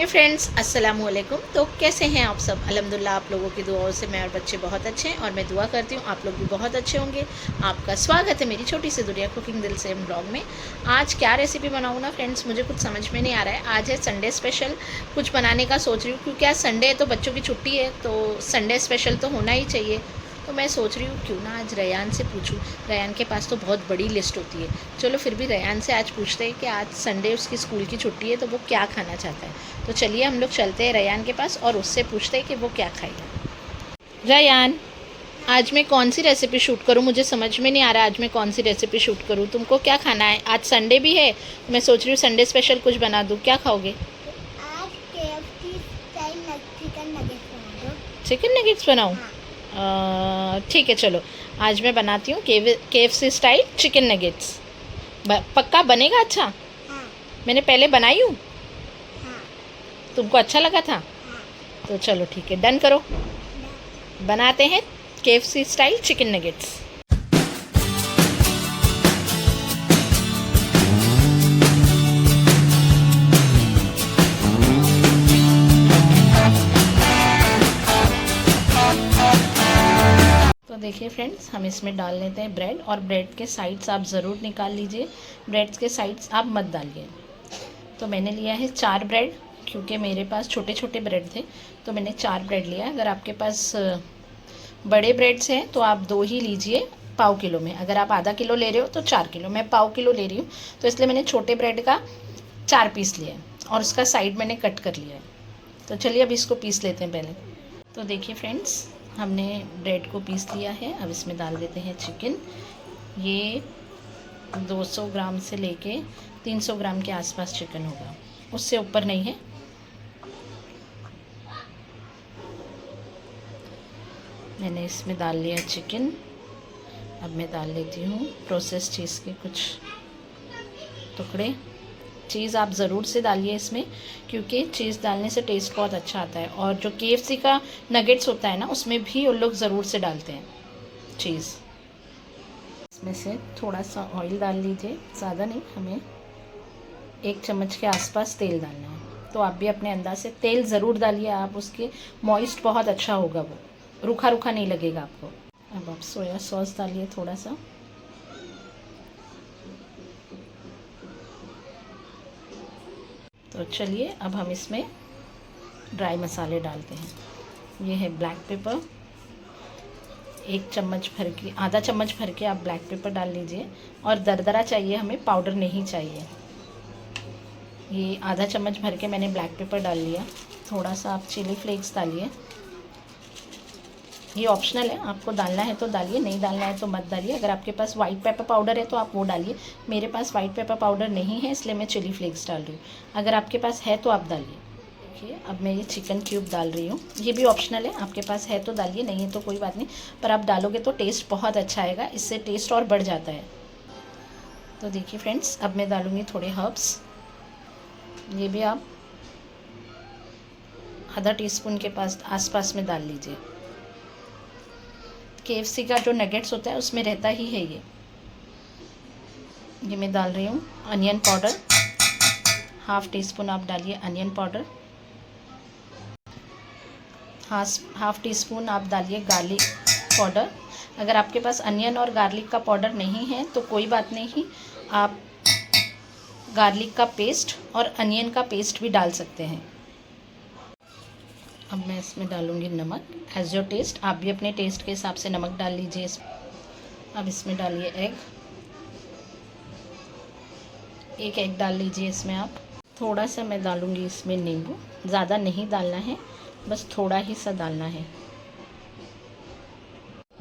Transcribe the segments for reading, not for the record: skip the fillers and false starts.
हे friends, अस्सलाम वालेकुम। तो कैसे हैं आप सब? अल्हम्दुलिल्लाह आप लोगों की दुआओं से मैं और बच्चे बहुत अच्छे हैं और मैं दुआ करती हूँ आप लोग भी बहुत अच्छे होंगे। आपका स्वागत है मेरी छोटी सी दुनिया कुकिंग दिल से ब्लॉग में। आज क्या रेसिपी बनाऊँ ना फ्रेंड्स, मुझे कुछ समझ में नहीं आ रहा है। आज है संडे स्पेशल, कुछ बनाने का सोच रही हूँ क्योंकि आज संडे है तो बच्चों की छुट्टी है, तो संडे स्पेशल तो होना ही चाहिए। तो मैं सोच रही हूँ क्यों ना आज रेयान से पूछूँ। रेयान के पास तो बहुत बड़ी लिस्ट होती है। चलो फिर भी रेयान से आज पूछते हैं कि आज संडे उसकी स्कूल की छुट्टी है तो वो क्या खाना चाहता है। तो चलिए हम लोग चलते हैं रेयान के पास और उससे पूछते हैं कि वो क्या खाएगा। रेयान, आज मैं कौन सी रेसिपी शूट करूँ? मुझे समझ में नहीं आ रहा आज मैं कौन सी रेसिपी शूट करूँ। तुमको क्या खाना है? आज संडे भी है तो मैं सोच रही हूँ संडे स्पेशल कुछ बना दूँ। क्या खाओगे? आज KFC स्टाइल चिकन नगेट्स बना दो। चिकन नगेट्स बनाऊँ? हाँ। ठीक है, चलो आज मैं बनाती हूँ KFC स्टाइल चिकन नगेट्स। पक्का बनेगा अच्छा? हाँ। मैंने पहले बनाई हूँ। हाँ। तुमको अच्छा लगा था? हाँ। तो चलो ठीक है, डन करो, बनाते हैं KFC स्टाइल चिकन नगेट्स। तो देखिए फ्रेंड्स, हम इसमें डाल लेते हैं ब्रेड, और ब्रेड के साइड्स आप ज़रूर निकाल लीजिए। ब्रेड्स के साइड्स आप मत डालिए। तो मैंने लिया है 4 ब्रेड, क्योंकि मेरे पास छोटे छोटे ब्रेड थे तो मैंने 4 ब्रेड लिया। अगर आपके पास बड़े ब्रेड्स हैं तो आप 2 ही लीजिए पाव किलो में। अगर आप आधा किलो ले रहे हो तो 4 किलो। मैं पाव किलो ले रही हूँ तो इसलिए मैंने छोटे ब्रेड का 4 पीस लिया है और उसका साइड मैंने कट कर लिया है। तो चलिए अब इसको पीस लेते हैं पहले। तो देखिए फ्रेंड्स, हमने ब्रेड को पीस लिया है। अब इसमें डाल देते हैं चिकन। ये 200 ग्राम से लेके 300 ग्राम के आसपास चिकन होगा, उससे ऊपर नहीं है। मैंने इसमें डाल लिया चिकन। अब मैं डाल लेती हूँ प्रोसेस चीज़ के कुछ टुकड़े। चीज़ आप ज़रूर से डालिए इसमें, क्योंकि चीज़ डालने से टेस्ट बहुत अच्छा आता है। और जो KFC का नगेट्स होता है ना, उसमें भी उन लोग ज़रूर से डालते हैं चीज़। इसमें से थोड़ा सा ऑयल डाल लीजिए, ज़्यादा नहीं, हमें 1 चम्मच के आसपास तेल डालना है। तो आप भी अपने अंदाज से तेल ज़रूर डालिए। आप उसके मॉइस्ट बहुत अच्छा होगा, वो रूखा रूखा नहीं लगेगा आपको। अब आप सोया सॉस डालिए थोड़ा सा। तो चलिए अब हम इसमें ड्राई मसाले डालते हैं। ये है ब्लैक पेपर, 1 चम्मच भर के, आधा चम्मच भर के आप ब्लैक पेपर डाल लीजिए। और दरदरा चाहिए हमें, पाउडर नहीं चाहिए। ये आधा चम्मच भर के मैंने ब्लैक पेपर डाल लिया। थोड़ा सा आप चिली फ्लेक्स डालिए। ये ऑप्शनल है, आपको डालना है तो डालिए, नहीं डालना है तो मत डालिए। अगर आपके पास वाइट पेपर पाउडर है तो आप वो डालिए। मेरे पास वाइट पेपर पाउडर नहीं है इसलिए मैं चिली फ्लेक्स डाल रही हूँ। अगर आपके पास है तो आप डालिए। देखिए अब मैं ये चिकन क्यूब डाल रही हूँ। ये भी ऑप्शनल है, आपके पास है तो डालिए, नहीं है तो कोई बात नहीं, पर आप डालोगे तो टेस्ट बहुत अच्छा आएगा, इससे टेस्ट और बढ़ जाता है। तो देखिए फ्रेंड्स, अब मैं डालूँगी थोड़े हर्ब्स। ये भी आप आधा टीस्पून के पास आसपास में डाल लीजिए। KFC का जो नगेट्स होता है उसमें रहता ही है ये। मैं डाल रही हूँ अनियन पाउडर, 1/2 टीस्पून आप डालिए onion powder. Half tea spoon आप डालिए गार्लिक पाउडर। अगर आपके पास अनियन और गार्लिक का पाउडर नहीं है तो कोई बात नहीं, आप गार्लिक का पेस्ट और अनियन का पेस्ट भी डाल सकते हैं। अब मैं इसमें डालूँगी नमक, एज योर टेस्ट। आप भी अपने टेस्ट के हिसाब से नमक डाल लीजिए। अब इसमें डालिए एग, 1 एग डाल लीजिए इसमें आप। थोड़ा सा मैं डालूँगी इसमें नींबू, ज़्यादा नहीं डालना है, बस थोड़ा ही सा डालना है।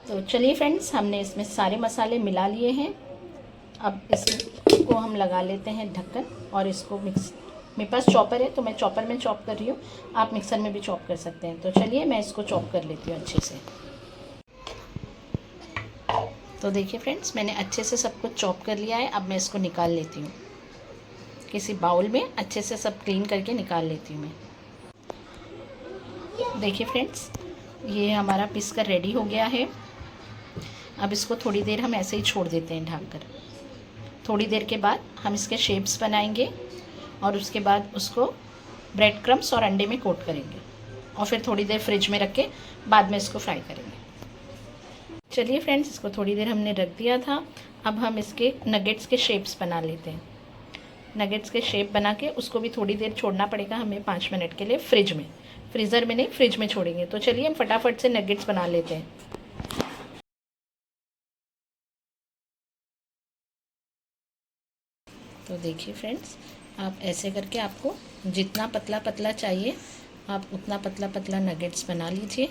तो चलिए फ्रेंड्स, हमने इसमें सारे मसाले मिला लिए हैं। अब इसको हम लगा लेते हैं ढक्कन और इसको मिक्स। मेरे पास चॉपर है तो मैं चॉपर में चॉप कर रही हूँ, आप मिक्सर में भी चॉप कर सकते हैं। तो चलिए मैं इसको चॉप कर लेती हूँ अच्छे से। तो देखिए फ्रेंड्स, मैंने अच्छे से सब कुछ चॉप कर लिया है। अब मैं इसको निकाल लेती हूँ किसी बाउल में, अच्छे से सब क्लीन करके निकाल लेती हूँ मैं। देखिए फ्रेंड्स, ये हमारा पीस कर रेडी हो गया है। अब इसको थोड़ी देर हम ऐसे ही छोड़ देते हैं ढक कर। थोड़ी देर के बाद हम इसके शेप्स बनाएंगे और उसके बाद उसको ब्रेड क्रम्स और अंडे में कोट करेंगे और फिर थोड़ी देर फ्रिज में रख के बाद में इसको फ्राई करेंगे। चलिए फ्रेंड्स, इसको थोड़ी देर हमने रख दिया था। अब हम इसके नगेट्स के शेप्स बना लेते हैं। नगेट्स के शेप बना के उसको भी थोड़ी देर छोड़ना पड़ेगा हमें 5 मिनट के लिए फ्रिज में, फ्रीज़र में नहीं, फ्रिज में छोड़ेंगे। तो चलिए हम फटाफट से नगेट्स बना लेते हैं। तो देखिए फ्रेंड्स, आप ऐसे करके आपको जितना पतला पतला चाहिए आप उतना पतला पतला नगेट्स बना लीजिए।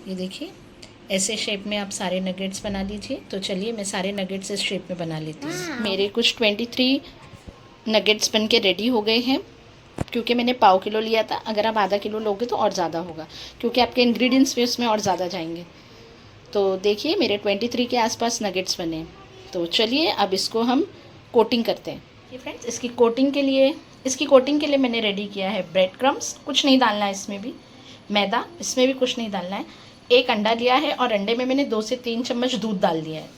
ये देखिए, ऐसे शेप में आप सारे नगेट्स बना लीजिए। तो चलिए मैं सारे नगेट्स इस शेप में बना लेती हूँ। मेरे कुछ 23 नगेट्स बन के रेडी हो गए हैं, क्योंकि मैंने पाव किलो लिया था। अगर आप आधा किलो लोगे तो और ज़्यादा होगा, क्योंकि आपके इंग्रेडिएंट्स भी उसमें और ज़्यादा जाएंगे। तो देखिए मेरे 23 के आसपास नगेट्स बने। तो चलिए अब इसको हम कोटिंग करते हैं। ये फ्रेंड्स, इसकी कोटिंग के लिए मैंने रेडी किया है ब्रेड क्रम्स, कुछ नहीं डालना है इसमें भी, मैदा इसमें भी कुछ नहीं डालना है। एक अंडा लिया है और अंडे में मैंने 2 से 3 चम्मच दूध डाल दिया है।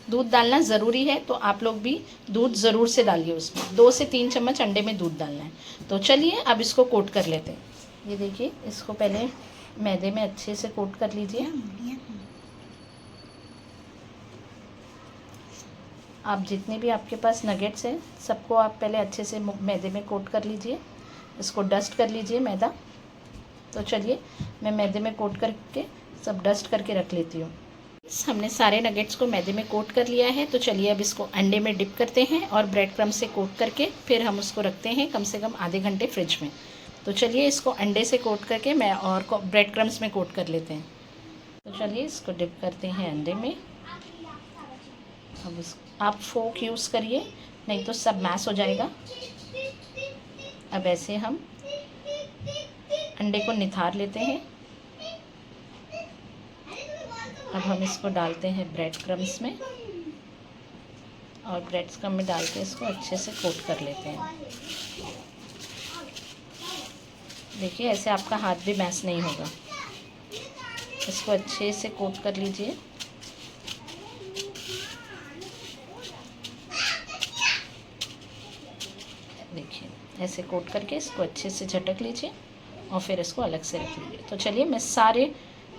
दूध डालना ज़रूरी है, तो आप लोग भी दूध ज़रूर से डालिए उसमें। 2 से 3 चम्मच अंडे में दूध डालना है। तो चलिए अब इसको कोट कर लेते हैं। ये देखिए, इसको पहले मैदे में अच्छे से कोट कर लीजिए। आप जितने भी आपके पास नगेट्स हैं सबको आप पहले अच्छे से मैदे में कोट कर लीजिए। इसको डस्ट कर लीजिए मैदा। तो चलिए मैं मैदे में कोट करके सब डस्ट करके रख लेती हूँ। हमने सारे नगेट्स को मैदे में कोट कर लिया है। तो चलिए अब इसको अंडे में डिप करते हैं और ब्रेड क्रम्ब से कोट करके फिर हम उसको रखते हैं कम से कम आधे घंटे फ्रिज में। तो चलिए इसको अंडे से कोट करके मैं और ब्रेड क्रम्ब्स में कोट कर लेते हैं। तो चलिए इसको डिप करते हैं अंडे में। अब आप फोक यूज़ करिए, नहीं तो सब मैश हो जाएगा। अब ऐसे हम अंडे को निथार लेते हैं। अब हम इसको डालते हैं ब्रेड क्रम्स में और ब्रेड क्रम्ब में डाल के इसको अच्छे से कोट कर लेते हैं। देखिए ऐसे आपका हाथ भी मैश नहीं होगा। इसको अच्छे से कोट कर लीजिए। देखिए ऐसे कोट करके इसको अच्छे से झटक लीजिए और फिर इसको अलग से रख लीजिए। तो चलिए मैं सारे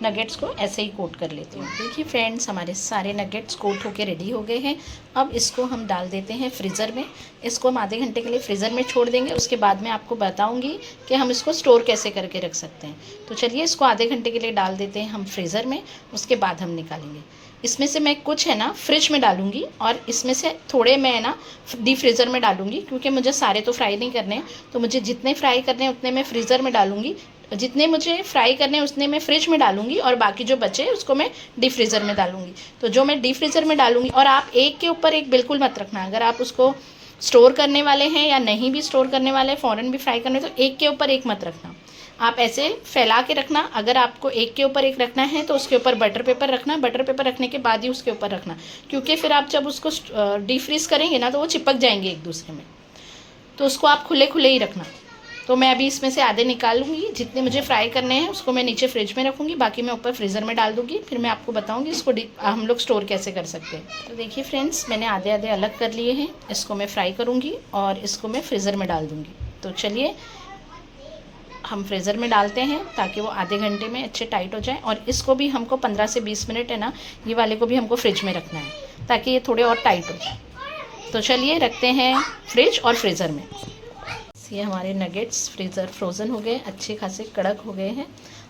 नगेट्स को ऐसे ही कोट कर लेती हूँ। देखिए फ्रेंड्स, हमारे सारे नगेट्स कोट होके रेडी हो गए हैं। अब इसको हम डाल देते हैं फ्रीज़र में। इसको हम आधे घंटे के लिए फ्रीज़र में छोड़ देंगे। उसके बाद में आपको बताऊंगी कि हम इसको स्टोर कैसे करके रख सकते हैं। तो चलिए इसको आधे घंटे के लिए डाल देते हैं हम फ्रीज़र में, उसके बाद हम निकालेंगे। इसमें से मैं कुछ है ना फ्रिज में डालूंगी और इसमें से थोड़े मैं है ना डीप फ्रीज़र में डालूंगी, क्योंकि मुझे सारे तो फ्राई नहीं करने हैं। तो मुझे जितने फ्राई करने हैं उतने मैं फ्रीज़र में डालूंगी, जितने मुझे फ्राई करने हैं उतने मैं फ्रिज में डालूंगी और बाकी जो बचे उसको मैं डीप फ्रीज़र में डालूंगी। तो जो मैं डीप फ्रीज़र में डालूंगी, और आप एक के ऊपर एक बिल्कुल मत रखना। अगर आप उसको स्टोर करने वाले हैं या नहीं भी स्टोर करने वाले हैं, फ़ौरन भी फ्राई करने, तो एक के ऊपर एक मत रखना। आप ऐसे फैला के रखना। अगर आपको एक के ऊपर एक रखना है तो उसके ऊपर बटर पेपर रखना। बटर पेपर रखने के बाद ही उसके ऊपर रखना, क्योंकि फिर आप जब उसको डीप फ्रीज़ करेंगे ना तो वो चिपक जाएंगे एक दूसरे में। तो उसको आप खुले खुले ही रखना। तो मैं अभी इसमें से आधे निकालूंगी। जितने मुझे फ्राई करने हैं उसको मैं नीचे फ्रिज में रखूँगी, बाकी मैं ऊपर फ्रीज़र में डाल दूँगी। फिर मैं आपको बताऊँगी इसको हम लोग स्टोर कैसे कर सकते हैं। तो देखिए फ्रेंड्स, मैंने आधे आधे अलग कर लिए हैं। इसको मैं फ्राई करूँगी और इसको मैं फ्रीज़र में डाल दूँगी। तो चलिए हम फ्रीज़र में डालते हैं ताकि वो आधे घंटे में अच्छे टाइट हो जाए। और इसको भी हमको 15 से 20 मिनट है ना, ये वाले को भी हमको फ्रिज में रखना है ताकि ये थोड़े और टाइट हो जाए। तो चलिए रखते हैं फ्रिज और फ्रीज़र में। ये हमारे नगेट्स फ्रोज़न हो गए, अच्छे खासे कड़क हो गए हैं।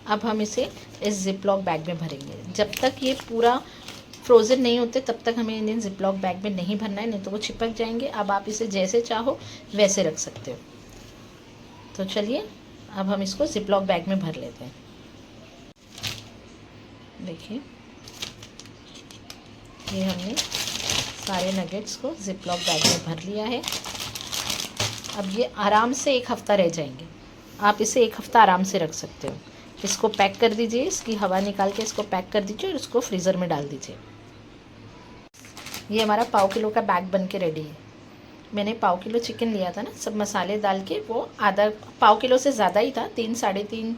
अब हम इसे इस जिपलॉक बैग में भरेंगे। जब तक ये पूरा फ्रोज़न नहीं होते तब तक हमें इन्हें जिपलॉक बैग में नहीं भरना है, नहीं तो वो चिपक जाएंगे। अब आप इसे जैसे चाहो वैसे रख सकते हो। तो चलिए अब हम इसको जिपलॉक बैग में भर लेते हैं। देखिए ये हमने सारे नगेट्स को जिपलॉक बैग में भर लिया है। अब ये आराम से 1 हफ़्ता रह जाएंगे। आप इसे 1 हफ़्ता आराम से रख सकते हो। इसको पैक कर दीजिए, इसकी हवा निकाल के इसको पैक कर दीजिए और इसको फ्रीज़र में डाल दीजिए। ये हमारा पाव किलो का बैग बन के रेडी है। मैंने पाव किलो चिकन लिया था ना, सब मसाले डाल के, वो आधा पाव किलो से ज़्यादा ही था, 3-3.5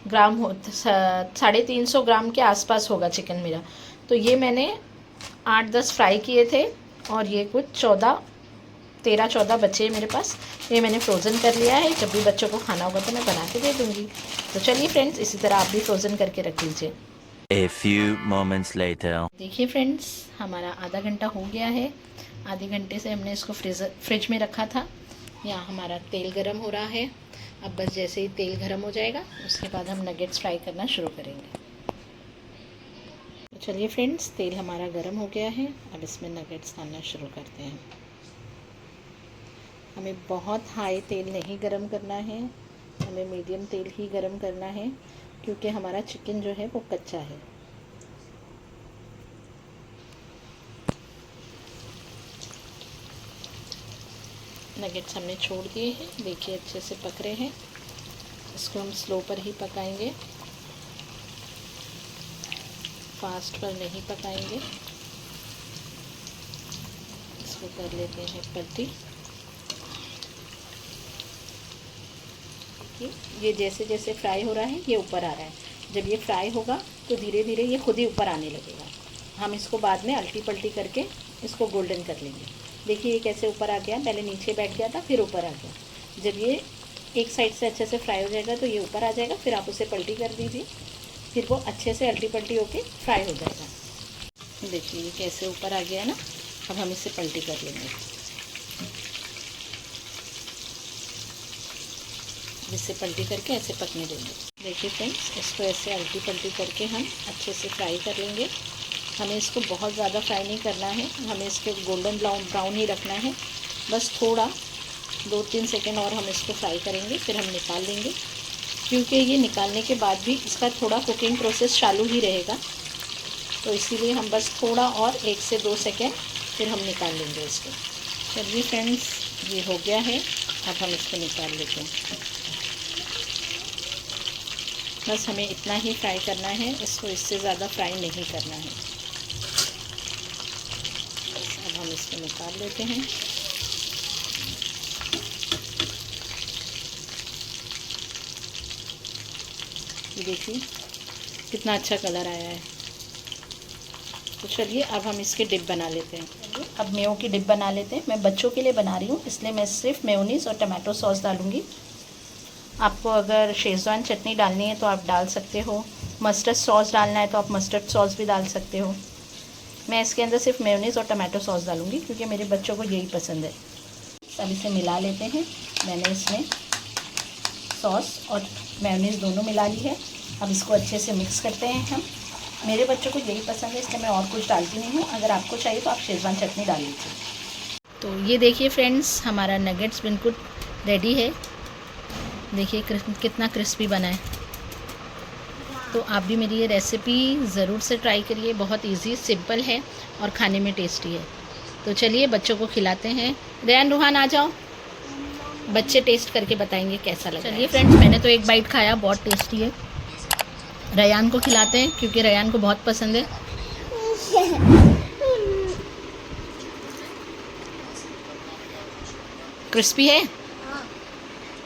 ग्राम 350 ग्राम के आसपास होगा चिकन मेरा। तो ये मैंने 8-10 फ्राई किए थे और ये कुछ 14 13-14 बच्चे हैं मेरे पास। ये मैंने फ्रोज़न कर लिया है, जब भी बच्चों को खाना होगा तो मैं बना के दे दूँगी। तो चलिए फ्रेंड्स, इसी तरह आप भी फ्रोज़न करके रख लीजिए। A few moments later. देखिए फ्रेंड्स, हमारा आधा घंटा हो गया है। आधे घंटे से हमने इसको फ्रिज में रखा था। यहाँ हमारा तेल गरम हो रहा है। अब बस जैसे ही तेल गरम हो जाएगा उसके बाद हम नगेट्स फ्राई करना शुरू करेंगे। तो चलिए फ्रेंड्स, तेल हमारा गरम हो गया है। अब इसमें नगेट्स डालना शुरू करते हैं। हमें बहुत हाई तेल नहीं गरम करना है, हमें मीडियम तेल ही गरम करना है, क्योंकि हमारा चिकन जो है वो कच्चा है। नगेट्स हमने छोड़ दिए हैं, देखिए अच्छे से पक रहे हैं। इसको हम स्लो पर ही पकाएंगे, फास्ट पर नहीं पकाएंगे। इसको कर लेते हैं पलटी। ये जैसे जैसे फ्राई हो रहा है ये ऊपर आ रहा है। जब ये फ्राई होगा तो धीरे धीरे ये खुद ही ऊपर आने लगेगा। हम इसको बाद में अल्टी पल्टी करके इसको गोल्डन कर लेंगे। देखिए ये कैसे ऊपर आ गया, पहले नीचे बैठ गया था फिर ऊपर आ गया। जब ये एक साइड से अच्छे से फ्राई हो जाएगा तो ये ऊपर आ जाएगा, फिर आप उसे पलटी कर दीजिए, फिर वो अच्छे से अल्टी पल्टी होके फ्राई हो जाएगा। देखिए ये कैसे ऊपर आ गया ना। अब हम इसे पलटी कर लेंगे, इसे पलटी करके ऐसे पकने देंगे। देखिए फ्रेंड्स, इसको ऐसे अल्टी पल्टी करके हम अच्छे से फ्राई कर लेंगे। हमें इसको बहुत ज़्यादा फ्राई नहीं करना है, हमें इसके गोल्डन ब्राउन ही रखना है। बस थोड़ा 2-3 सेकेंड और हम इसको फ्राई करेंगे, फिर हम निकाल लेंगे, क्योंकि ये निकालने के बाद भी इसका थोड़ा कुकिंग प्रोसेस चालू ही रहेगा। तो इसीलिए हम बस थोड़ा और 1 से 2 सेकेंड फिर हम निकाल लेंगे इसको। चलिए फ्रेंड्स, ये हो गया है। अब हम इसको निकाल लेते हैं। बस हमें इतना ही फ्राई करना है, इसको इससे ज़्यादा फ्राई नहीं करना है। अब हम इसको निकाल लेते हैं। देखिए कितना अच्छा कलर आया है। तो चलिए अब हम इसके डिप बना लेते हैं। अब मेयो की डिप बना लेते हैं। मैं बच्चों के लिए बना रही हूँ, इसलिए मैं सिर्फ मेयोनीज़ और टमाटो सॉस डालूँगी। आपको अगर शेज़वान चटनी डालनी है तो आप डाल सकते हो, मस्टर्ड सॉस डालना है तो आप मस्टर्ड सॉस भी डाल सकते हो। मैं इसके अंदर सिर्फ मेयोनीज़ और टमाटो सॉस डालूँगी, क्योंकि मेरे बच्चों को यही पसंद है। अब इसे मिला लेते हैं। मैंने इसमें सॉस और मेयोनीज़ दोनों मिला ली है। अब इसको अच्छे से मिक्स करते हैं हम। मेरे बच्चों को यही पसंद है, इसलिए मैं और कुछ डालती नहीं हूँ। अगर आपको चाहिए तो आप शेज़वान चटनी डाल लीजिए। तो ये देखिए फ्रेंड्स, हमारा नगेट्स बिल्कुल रेडी है। देखिए कितना क्रिस्पी बना है। तो आप भी मेरी ये रेसिपी ज़रूर से ट्राई करिए। बहुत इजी, सिंपल है और खाने में टेस्टी है। तो चलिए बच्चों को खिलाते हैं। रेयान, रूहान आ जाओ, बच्चे टेस्ट करके बताएंगे कैसा लगा। चलिए फ्रेंड्स, मैंने तो एक बाइट खाया, बहुत टेस्टी है। रेयान को खिलाते हैं, क्योंकि रेयान को बहुत पसंद है। क्रिस्पी है।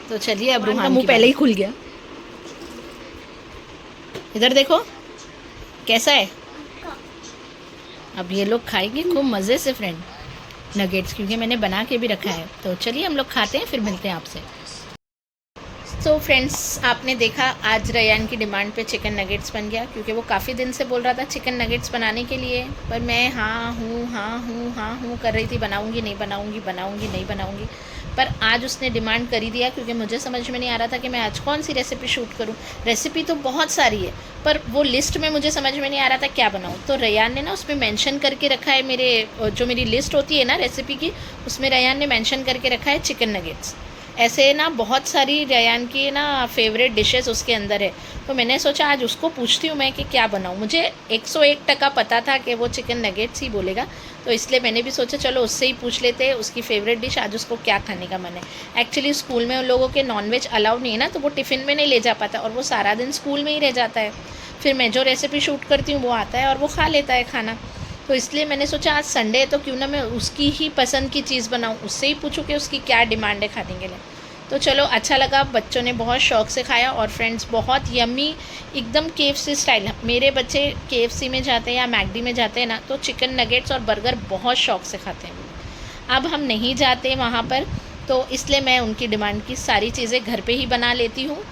तो चलिए अब रूहान का मुंह पहले ही खुल गया। इधर देखो कैसा है। अब ये लोग खाएंगे खूब मज़े से फ्रेंड नगेट्स, क्योंकि मैंने बना के भी रखा है। तो चलिए हम लोग खाते हैं, फिर मिलते हैं आपसे। तो फ्रेंड्स, आपने देखा आज रेयान की डिमांड पे चिकन नगेट्स बन गया, क्योंकि वो काफ़ी दिन से बोल रहा था चिकन नगेट्स बनाने के लिए। पर मैं हाँ हूँ कर रही थी, बनाऊँगी नहीं बनाऊँगी। पर आज उसने डिमांड कर ही दिया, क्योंकि मुझे समझ में नहीं आ रहा था कि मैं आज कौन सी रेसिपी शूट करूं। रेसिपी तो बहुत सारी है, पर वो लिस्ट में मुझे समझ में नहीं आ रहा था क्या बनाऊं। तो रेयान ने ना उसमें मेंशन करके रखा है, जो मेरी लिस्ट होती है ना रेसिपी की, उसमें रेयान ने मेंशन करके रखा है चिकन नगेट्स। ऐसे ना बहुत सारी रेयान की ना फेवरेट डिशेस उसके अंदर है। तो मैंने सोचा आज उसको पूछती हूँ मैं कि क्या बनाऊँ। मुझे 101% पता था कि वो चिकन नगेट्स ही बोलेगा, तो इसलिए मैंने भी सोचा चलो उससे ही पूछ लेते हैं उसकी फ़ेवरेट डिश, आज उसको क्या खाने का मन है। एक्चुअली स्कूल में उन लोगों के नॉनवेज अलाउ नहीं है ना, तो वो टिफ़िन में नहीं ले जा पाता और वो सारा दिन स्कूल में ही रह जाता है। फिर मैं जो रेसिपी शूट करती हूँ वो आता है और वो खा लेता है खाना। तो इसलिए मैंने सोचा आज संडे है तो क्यों ना मैं उसकी ही पसंद की चीज़ बनाऊँ, उससे ही पूछूँ कि उसकी क्या डिमांड है खाने के लिए। तो चलो अच्छा लगा, बच्चों ने बहुत शौक़ से खाया और फ्रेंड्स बहुत यम्मी एकदम KFC स्टाइल। मेरे बच्चे KFC में जाते हैं या मैकडी में जाते हैं ना, तो चिकन नगेट्स और बर्गर बहुत शौक़ से खाते हैं। अब हम नहीं जाते वहाँ पर, तो इसलिए मैं उनकी डिमांड की सारी चीज़ें घर पे ही बना लेती हूँ।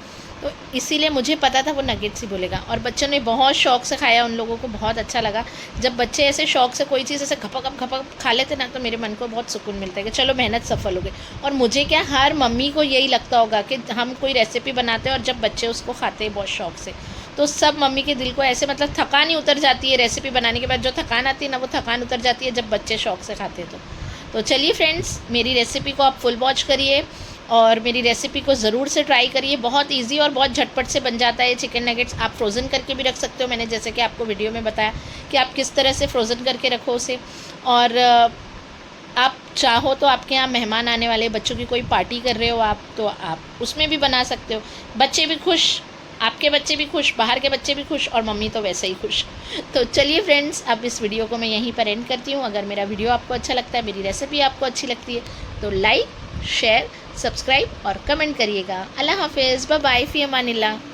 तो इसीलिए मुझे पता था वो नगेट्स ही बोलेगा, और बच्चों ने बहुत शौक़ से खाया, उन लोगों को बहुत अच्छा लगा। जब बच्चे ऐसे शौक़ से कोई चीज़ ऐसे घपक खा लेते ना, तो मेरे मन को बहुत सुकून मिलता है कि चलो मेहनत सफल हो गई। और मुझे क्या, हर मम्मी को यही लगता होगा कि हम कोई रेसिपी बनाते हैं और जब बच्चे उसको खाते हैं बहुत शौक़ से, तो सब मम्मी के दिल को ऐसे मतलब थकान ही उतर जाती है। रेसिपी बनाने के बाद जो थकान आती है ना, वो थकान उतर जाती है जब बच्चे शौक़ से खाते हैं। तो चलिए फ्रेंड्स, मेरी रेसिपी को आप फुल वॉच करिए और मेरी रेसिपी को ज़रूर से ट्राई करिए। बहुत इजी और बहुत झटपट से बन जाता है चिकन नगेट्स। आप फ्रोज़न करके भी रख सकते हो, मैंने जैसे कि आपको वीडियो में बताया कि आप किस तरह से फ्रोज़न करके रखो उसे। और आप चाहो तो आपके यहाँ मेहमान आने वाले, बच्चों की कोई पार्टी कर रहे हो आप, तो आप उसमें भी बना सकते हो। बच्चे भी खुश, आपके बच्चे भी खुश, बाहर के बच्चे भी खुश, और मम्मी तो वैसे ही खुश। तो चलिए फ्रेंड्स, अब इस वीडियो को मैं यहीं पर एंड करती हूँ। अगर मेरा वीडियो आपको अच्छा लगता है, मेरी रेसिपी आपको अच्छी लगती है, तो लाइक, शेयर, सब्सक्राइब और कमेंट करिएगा। अल्लाह हाफिज़, बाय बाय, फ़ी अमानिल्लाह।